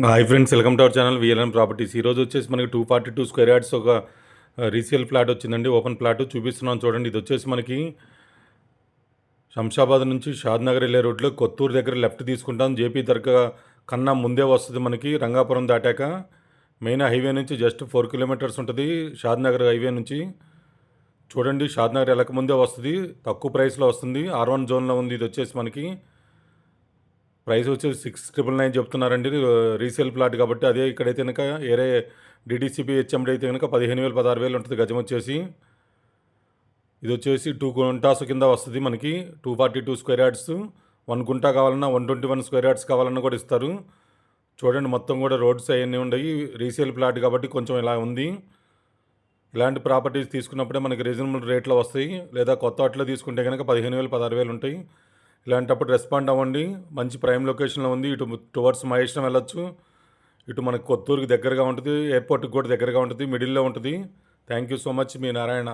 Hi friends, welcome to our channel VLN properties. ఈరోజు వచ్చేసి మనకి 242 స్క్వేర్ యార్డ్స్ ఒక రీసేల్ ఫ్లాట్ వచ్చిందండి. ఓపెన్ ఫ్లాట్ చూపిస్తున్నాను చూడండి. ఇది వచ్చేసి మనకి శంషాబాద్ నుంచి షాద్నగర్ వెళ్ళే రోడ్లో కొత్తూరు దగ్గర లెఫ్ట్ తీసుకుంటాం. జేపీ దర్గా కన్నా ముందే వస్తుంది మనకి. రంగాపురం దాటాక మెయిన్ హైవే నుంచి జస్ట్ 4 కిలోమీటర్స్ ఉంటుంది షాద్నగర్ హైవే నుంచి. చూడండి, షాద్నగర్ వెళ్ళకముందే వస్తుంది, తక్కువ ప్రైస్లో వస్తుంది. R1 జోన్లో ఉంది. ఇది వచ్చేసి మనకి ప్రైస్ వచ్చేసి 6,999 చెప్తున్నారండి. రీసేల్ ప్లాట్ కాబట్టి. అదే ఇక్కడైతే కనుక ఏరే డిటీసీపీ హెచ్ఎండి అయితే కనుక 15,000 16,000 ఉంటుంది గజం వచ్చేసి. ఇది వచ్చేసి 2 గుంటాస్ కింద వస్తుంది మనకి. 242 స్క్వేర్ యార్డ్స్. 1 గుంటా కావాలన్నా, 121 స్క్వేర్ యార్డ్స్ కావాలన్నా కూడా ఇస్తారు. చూడండి, మొత్తం కూడా రోడ్స్ అవన్నీ ఉన్నాయి. రీసేల్ ప్లాట్ కాబట్టి కొంచెం ఇలా ఉంది. ఇలాంటి ప్రాపర్టీస్ తీసుకున్నప్పుడే మనకి రీజనబుల్ రేట్లో వస్తాయి. లేదా కొత్త వాటిలో తీసుకుంటే కనుక 15,000 16,000 ఉంటాయి. ఇలాంటప్పుడు రెస్పాండ్ అవ్వండి. మంచి ప్రైమ్ లొకేషన్లో ఉంది. ఇటు టువర్డ్స్ మహేశ్వరం వెళ్ళొచ్చు. ఇటు మనకు కొత్తూరుకి దగ్గరగా ఉంటుంది, ఎయిర్పోర్ట్కి కూడా దగ్గరగా ఉంటుంది, మిడిల్లో ఉంటుంది. Thank you so much, me Narayana.